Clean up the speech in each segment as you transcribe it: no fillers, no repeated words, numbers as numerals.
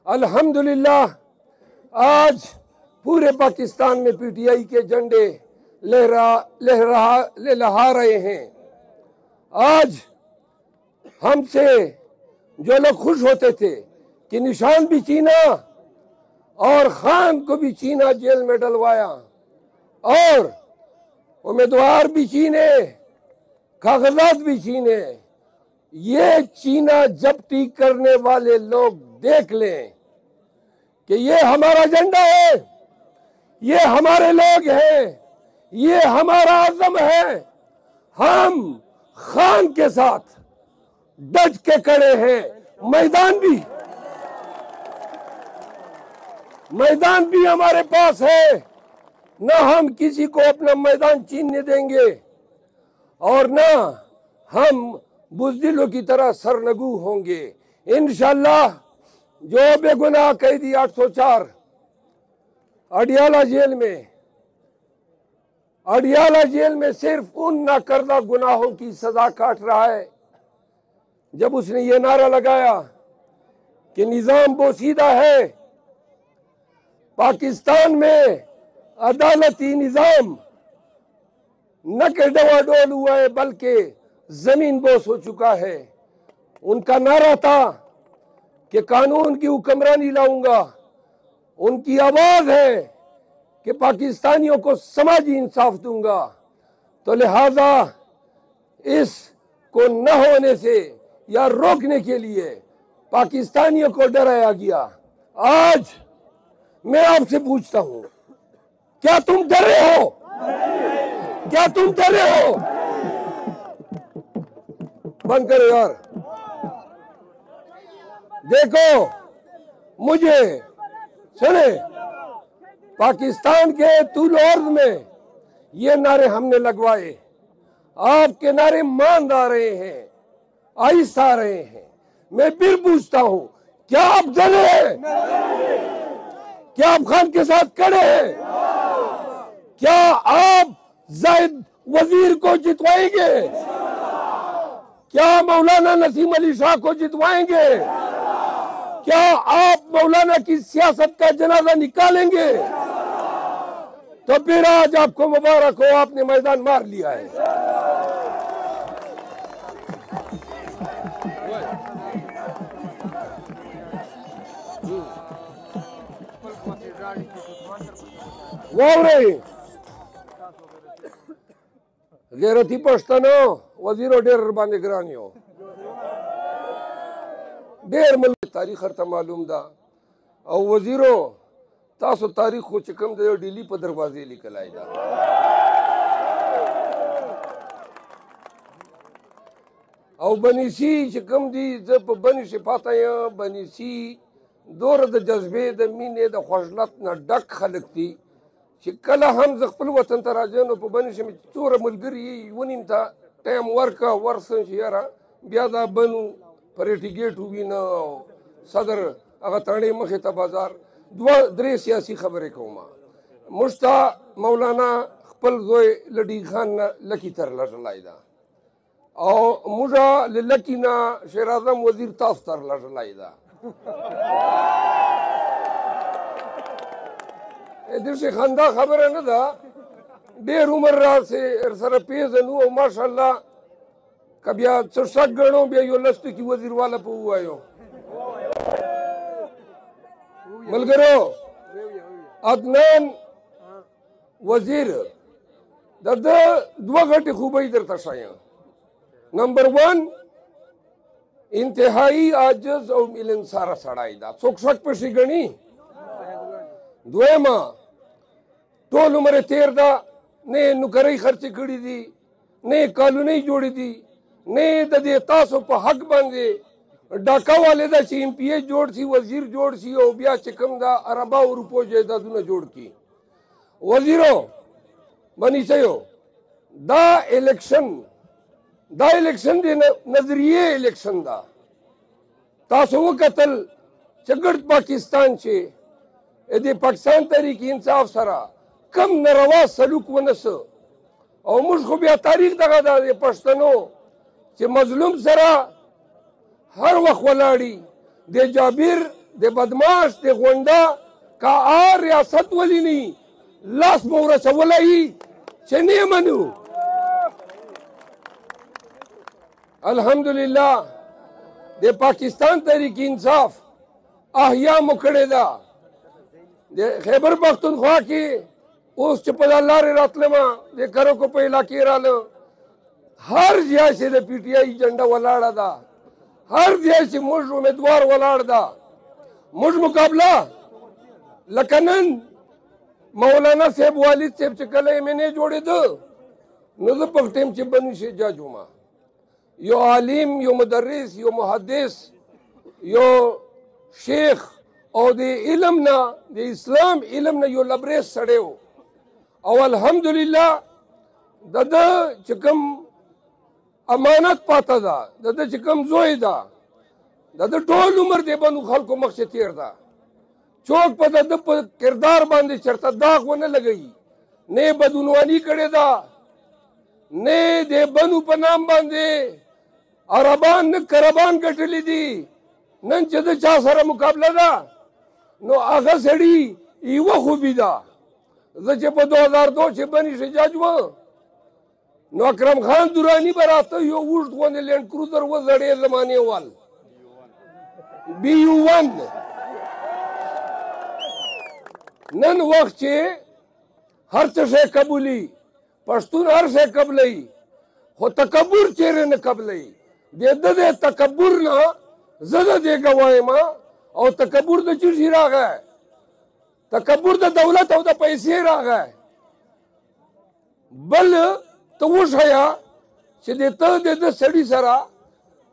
अल्हम्दुलिल्लाह आज पूरे पाकिस्तान में पीटीआई के झंडे लहरा रहे हैं। आज हमसे जो लोग खुश होते थे कि निशान भी छीना और खान को भी छीना, जेल में डलवाया और उम्मीदवार भी छीने, कागजात भी छीने, ये चीना जब्ती करने वाले लोग देख लें कि ये हमारा झंडा है, ये हमारे लोग हैं, ये हमारा आज़म है। हम खान के साथ डट के खड़े हैं। मैदान भी हमारे पास है, न हम किसी को अपना मैदान छीनने देंगे और न हम बुज़दिलों की तरह सरनगू होंगे। इंशाअल्लाह जो बेगुनाह कैदी 804 अडियाला जेल में सिर्फ उन नाकर्दा गुनाहों की सजा काट रहा है जब उसने ये नारा लगाया कि निजाम बोसीदा है, पाकिस्तान में अदालती निजाम न के डवाडोल हुआ है बल्कि जमीन बोस हो चुका है। उनका नारा था कि कानून की हुक्मरानी लाऊंगा। उनकी आवाज है कि पाकिस्तानियों को समाजी इंसाफ दूंगा। तो लिहाजा इसको न होने से या रोकने के लिए पाकिस्तानियों को डराया गया। आज मैं आपसे पूछता हूं, क्या तुम डर रहे हो? क्या तुम डर रहे हो? बंद करो यार। देखो, मुझे सुने, पाकिस्तान के तूल अर्ज़ में ये नारे हमने लगवाए। आपके नारे मान आ रहे हैं, आहिस्ता आ रहे हैं। मैं फिर पूछता हूं, क्या आप डरे हैं? क्या आप खान के साथ खड़े हैं? क्या आप जाहिद वजीर को जितवाएंगे? क्या मौलाना नसीम अली शाह को जितवाएंगे? क्या आप मौलाना की सियासत का जनाजा निकालेंगे? तो फिर आज आपको मुबारक हो, आपने मैदान मार लिया है। गैरती पश्तनो वजीरो डेर बांधे ग्रानियो डेर मुल्क तारीख हर मालूम दा और वजीरो तासो तारीख को चिकम दे दिल्ली पर दरवाजे निकल आएगा। और बनीसी चिकम दी जब बनी से पाता या बनीसी दौर द जज्बे द मीने द ख्वाजलत न डक खलकती चिकला हम जख्पल वतन तराजन और बनी से चोर मुलगरी वनिम था टाइम वर्का वर्सन शियारा ब्यादा बनू परेटी गेट हुई ना सदर अगर ताने मखेता बाजार द्रे सियासी खबरें कहूँमा मुश्ता मौलाना खपल जोए लड़ी खान लकी तर लड़लाइदा और मुझा लकी ना शेराज़म वजीर ताफ तर लड़लाइदा इधर से खानदा खबर है ना था डेर उम्र रात से सर पेज नु माशाल्लाह कबिया चुरसक गणों भी यो लस्त की वजीर वाला पे हुआ यो मलगरो अदनान वजीर दर्द दुआ घटे खूब इधर तशाया। नंबर 1 इंतहाई आजज और मिलन सारा सड़ाईदा सोक पे शिगणी दुएमा टोल उम्र तेरदा ने नुकरई खर्च कड़ी दी ने कानूनी जोड़ी दी ने दे तासो पर हक बंदे डाका वाले दा एमपीए जोड़ सी वजीर जोड़ सी ओ बिया चिकम दा अरबा और रुपो जायदाद न जोड़ की वजीरो बनी सयो दा इलेक्शन दे नजरिए इलेक्शन दा तासो वो कतल चगड़ पाकिस्तान से यदि पाकिस्तान तहरीक इंसाफ सरा कम नरवा सलूक वनस और मुझको भी तारीख दगा दा ये पश्तनो से मजलूम सरा हर वक्त वलाड़ी दे जाबिर د بدماش د غونډه کا آ ریاست ولی نی لاس مورا چولای چې نه منو الحمدلله د پاکستان تحریک انصاف احیا مکړه دا د خیبر پختونخوا کې اوس چې په لارې راتلم د کرو کو په علاقې رااله هر ځای چې د پی ټی آی جنډه ولاړه ده هر ځای چې موږ امیدوار ولاړ ده موږ مقابله لکه نن مولانا صاحب والد صاحب چې کله یې مې جوړېده نو زه په ټیم چې بنو شي جاج وم یو عالم یو مدرس یو محدث یو شیخ او د علم نه د اسلام علم نه یو لبریز سړی و او الحمدلله د ده چې کوم امانت پاته ده د ده چې کوم زوی ده د ده ټول عمر د بنو خلکو مخ تیر ده څوک په د ده په کردار باندې چېرته داغ ونه لګوي نه یې بدعنواني کړې ده نه د بنو په نام باندې عربان نه کربان ګټلي دي نن چې د چا سره مقابله ده نو هغه سړي یوه خوبي ده زه چې په 2002 چې بني شجاج و نو اکرم خان درانی به راته یو اوږد غوندې لینډ کروزر و زړې زمانې وال BU1 نن وخت چې هر څه شی قبولي پښتون هر شی قبلوي خو تکبر چیرې نه قبلوي د ده د تکبر نه زه د دې ګوایم او تکبر د څه شي راغی تکبر د دولت او د پیسې راغی بل ته وښیه چې د ته د ده سړي سره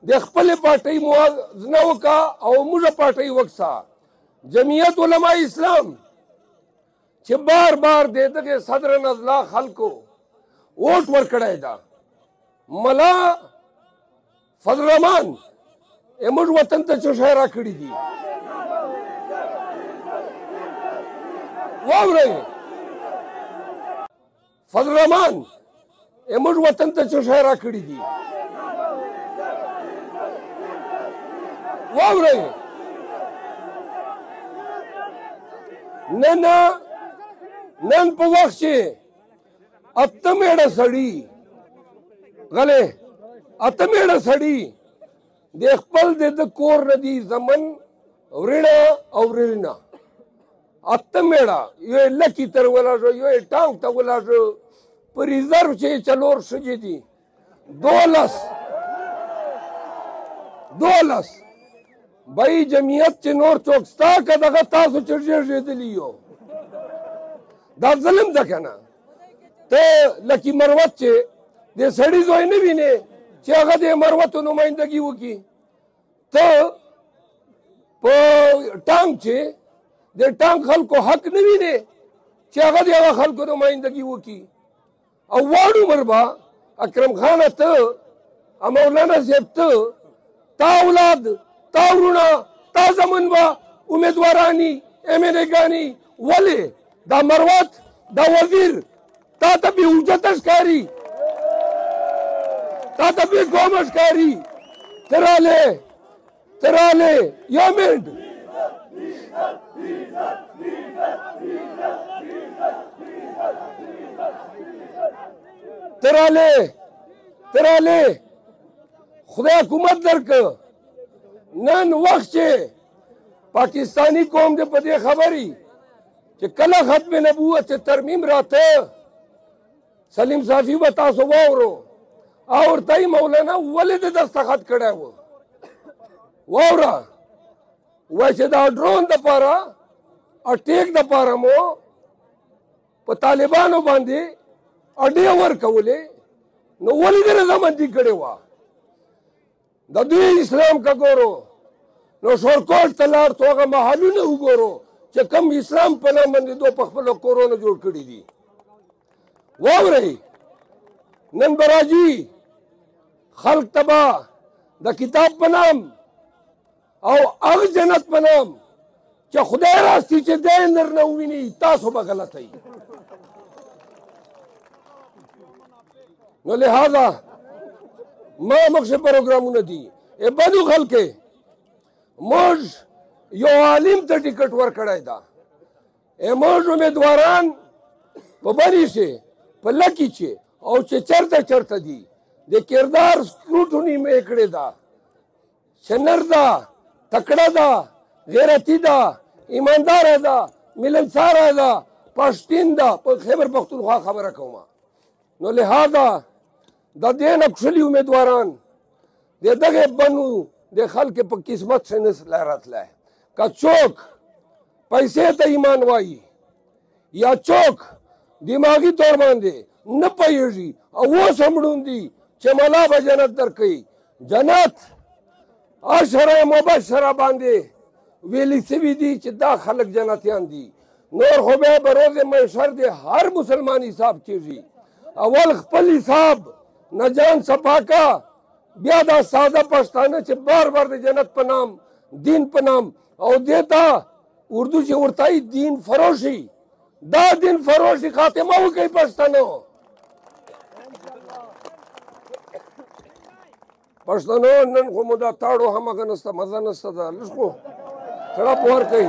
د خپلې پارټۍ موازنه وکړه او موږ پارټۍ وکړه جمعیت علماء اسلام چې بار بار د دغه صدر نضلا خلکو ووټ ورکړی ده ملا فضل الرحمن موږ وطن ته څه شی راکړي دي واورئ فضل الرحمن موږ وطن ته څه شی راکړي دي واورئ نن په وخت چې اته میړه سړي غلې اته میړه سړي د خپل د کور نه دي زمن ورڼه او ورڼه اته میړه یو لکي تر ولاړو یو ټانک ته ولاړو په ریزرو چې څلور ښځې دي 12 بای جمعیت چې نور څوک ستا که دغه تاسو چې ژېږېدلي یو دا ظلم ده که نه ته لکي مروت چې د سړي زوی نه وینې چې هغه د مروتو نمایندګي وکړي ته په ټانک چې د ټانک خلکو حق نه وینې چې هغه د هغه خلکو نمایندګي وکړي او واړ عمر به اکرم خانه ته مولانا صاحب ته تا اولاد تا ورونه تا زمن به امیدوارانی MNA ګانې ولې دا مروت دا وزیر تا ته بې حجته ښکاري تا ته بې قومه ښکاري ته رالې یو منټ ته رالې خدای حکومت درکړه نن وخت چې پاکستانی قوم دې په دې خبري چې کله ختم نبوت سے ترمیم راته سلیم صافی به تاسو واورو او ورته مولانا ولې د دستخط کړی و واوره وایي چې دا ډرون دپاره اټیک دپاره مو په طالبانو باندې اډې ورکولې نو ولې دې رضامندي کړې وه د دوی اسلام که ګورو نو شورکوټ ته لاړ څو هغه محلونه وګورو چې کوم اسلام په نام باندې دو په خپلو کورونو جوړ کړي دي واورئ نن به راځي خلق ته به د کتاب په نام او هغه جنت په نام چې خدای راستي چې دی درنه وویني تاسو به غلطئ نو لہذا ما مخشه پروګرامونه دي بدو خلکې موږ यो आलिम ته ټیکټ ورکړی دا اموږ امیدواران په بری شي په لکې چې او چې چرته دي د کردار سکروټونی مې کړې ده شنر ده تکړه ده غیرتي ده ایمانداره ده ملنساره ده پښتین ده په خیبر پښتونخوا خبره کومه نو لہذا د دې نه کښلي امیدواران د دغه بنو د خلک په قسمت سے نه راتلی که څوک پیسې ته ایمان وایي یا څوک دماغي طور باندې نه پوهېږي او اوس هم ړوند دي چې ملا به جنت درکوي جنت عشره مبشره باندې ویلي سوي دي چې دا خلک جنتیان دي نور خو بیا به روز محشر د هر مسلمان حساب کېږي اول خپل حساب نه جان صفا کا بیا دا ساده پښتانه چې بار بار د جنت په نام دین په نام او دیتا اردو چې ورته دین فروشي دا دین فروشي خاتمه وکړي پښتنو پښتنو نن خو مو دا تاړو همغه نسته مزه نسته دا لږ خو سړه پور کوي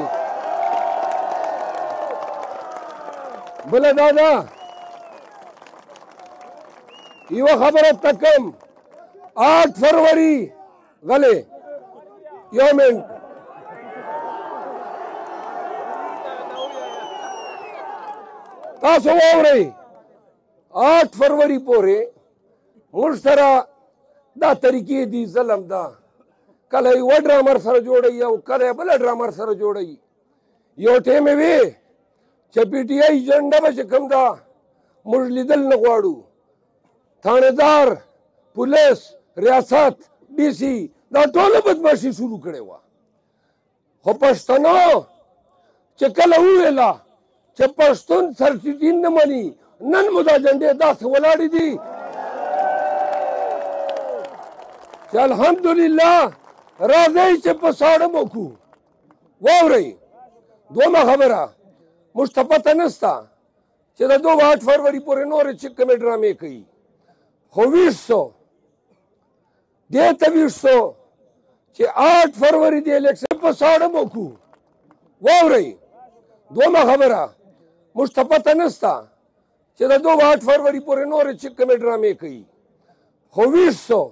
بله دا ده یوه خبره تکم 8 فروری غلې یو منټ تاسو واورئ 8 فروری پورې موږ سره دا طریقې دي ظلم ده کله یوه ډرامر سره جوړوي او کله بله ډرامر سره جوړوي یو ټیم یې وی چې پی ټي آی جنډه به چې کوم ده موږ لیدل نه غواړو تھانیدار پولیس ریاست ډي سي دا ټوله بدماشي شروع کړې وه خو پښتنو چې کله وویله چې پښتون سرټیټین نه مني نن مو دا جنډې داسې ولاړې دي چې الحمدلله راځئ چې په ساړه مو کو واورئ دویمه خبره موږ ته پته نسته چې د 8 فروری پورې نورې چې کومې ډرامې کوي خو 20 دې ته 20 چې 8 فروری د الیکشن په ساړه مو کو واورئ دویمه خبره موږ ته پته نسته چې د 8 فروری پورې نورې چې کومې ډرامې کوي خو 20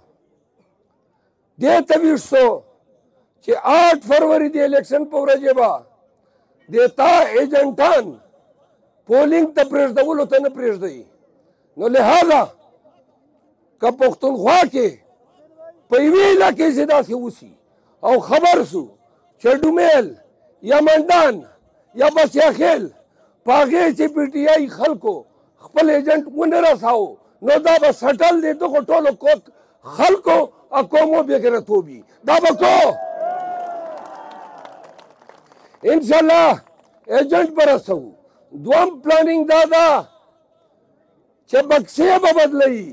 دې ته 20 چې 8 فروری د الیکشن په ورځې به دیتا ایجنټان پولینګ ته پرېږدولو ته نه پرېږدئ نو لہذا که پښتونخوا کې په یوې علاقې چې داسې وسي او خبر سو چې ډومیل یا منډان یا بسیاخیل په هغې چې پی ټي آی خلکو خپل ایجنټ ونه رساو نو دا به سټل دی دغو ټولو خلکو قومو بېغیرتوبي دا به کو انشاءالله ایجنټ به رسوو دویم پلانینګ دا ده چې بکسې به بدلوي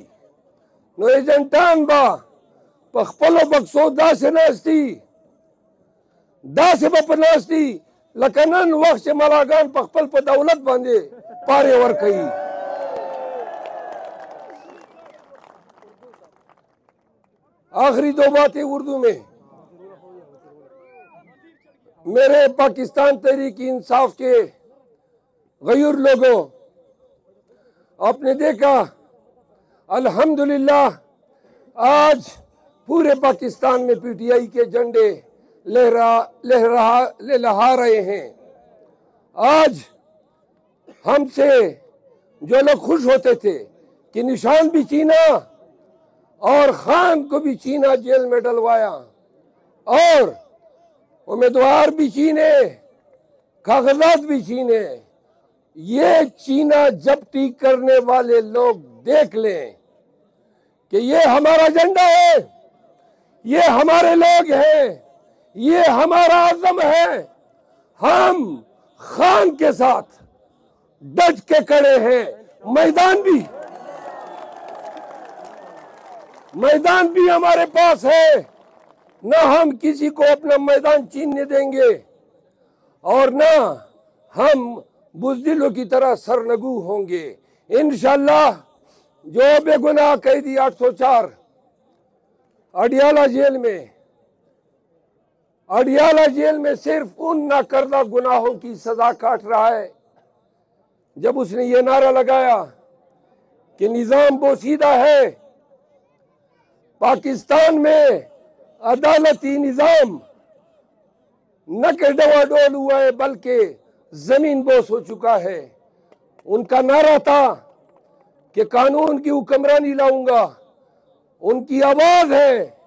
نو ایجنټان به په خپلو بکسو داسې ناستي داسې به په ناستي لکه نن وخت چې ملاګان په خپل په دولت باندې پارې ورکوي آخری 2 باتیں اردو میں میرے پاکستان تحریک انصاف کے غیور لوگوں آپ نے دیکھا الحمدللہ آج پورے پاکستان میں پی ٹی آئی کے جھنڈے لہرا رہے ہیں آج ہم سے جو لوگ خوش ہوتے تھے کہ نشان بھی چینا اور خان کو بھی چینا جیل میں ڈلوایا اور امیدوار بھی چینے کاغذات بھی چینے یہ چینا جبتی کرنے والے لوگ دیکھ لیں کہ یہ ہمارا جھنڈا ہے یہ ہمارے لوگ ہیں یہ ہمارا عزم ہے ہم خان کے ساتھ ڈٹ کے کھڑے ہیں میدان بھی ہمارے پاس ہے نہ ہم کسی کو اپنا میدان چھیننے دیں گے اور نہ ہم بزدلوں کی طرح سرنگو ہوں گے انشاءاللہ جو بے گناہ قیدی 804 اڈیالہ جیل میں अडियाला जेल में सिर्फ उन नाकर्दा गुनाहों की सजा काट रहा है जब उसने ये नारा लगाया कि निजाम बोसीदा है, पाकिस्तान में अदालती निजाम न के डवाडोल हुआ है बल्कि जमीन बोस हो चुका है। उनका नारा था कि कानून की हुक्मरानी लाऊंगा। उनकी आवाज है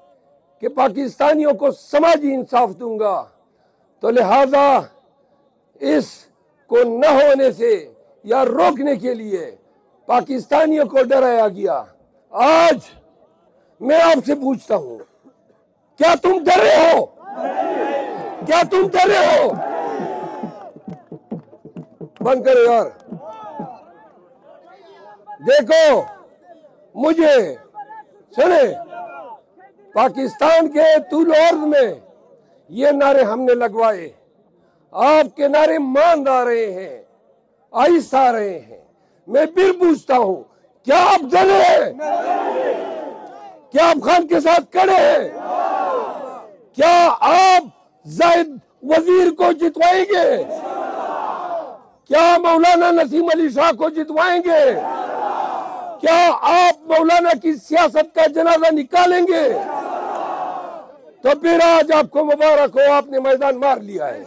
कि पाकिस्तानियों को समाजी इंसाफ दूंगा। तो लिहाजा इसको न होने से या रोकने के लिए पाकिस्तानियों को डराया गया। आज मैं आपसे पूछता हूं, क्या तुम डर रहे हो? क्या तुम डर रहे हो? बंद करो यार। देखो, मुझे सुने, पाकिस्तान के तुलौर्द में ये नारे हमने लगवाए। आपके नारे मान आ रहे हैं, आहिस्ता आ रहे हैं। मैं फिर पूछता हूं, क्या आप डरे हैं? क्या आप खान के साथ खड़े हैं? क्या आप जाहिद वजीर को जितवाएंगे? क्या मौलाना नसीम अली शाह को जितवाएंगे? क्या आप मौलाना की सियासत का जनाजा निकालेंगे? तो फिर आज आपको मुबारक हो, आपने मैदान मार लिया है।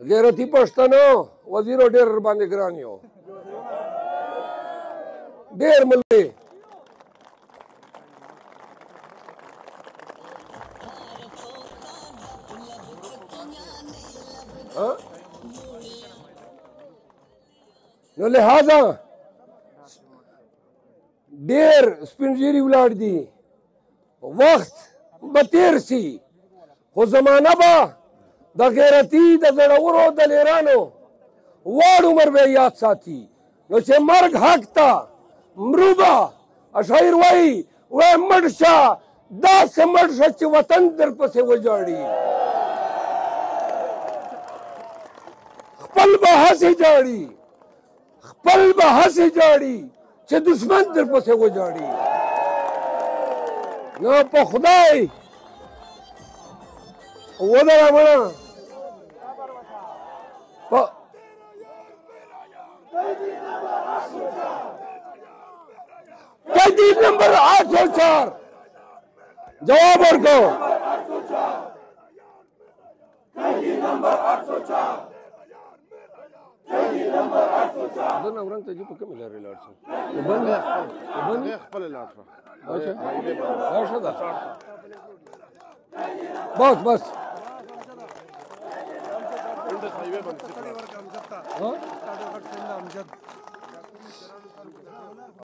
गैरती पश्तनो वजीरो डेर बांधे ग्रानियो डेर मल्ले नो लिहाजा डेर स्पिंजीरी उलाड़ दी वक्त बतेर सी हो जमाना बा द गैरती द जड़वरो दलेरानो वाड़ उमर बे याद साथी नो से मर्ग हाकता मरूबा अशाइर वाई वे मर्शा दास से मर्शा च वतन दर पसे वजाड़ी खपल बहासी जाड़ी खपल बहासी जाड़ी च दुश्मन दर पसे वजाड़ी नो पो खुदाई वो दरा मना कैदी नंबर 804 जवाब और को कैदी नंबर 804 दोनों orang तजी पक्के मिला रे लाट से बंद खपल लाट अच्छा बस बस हां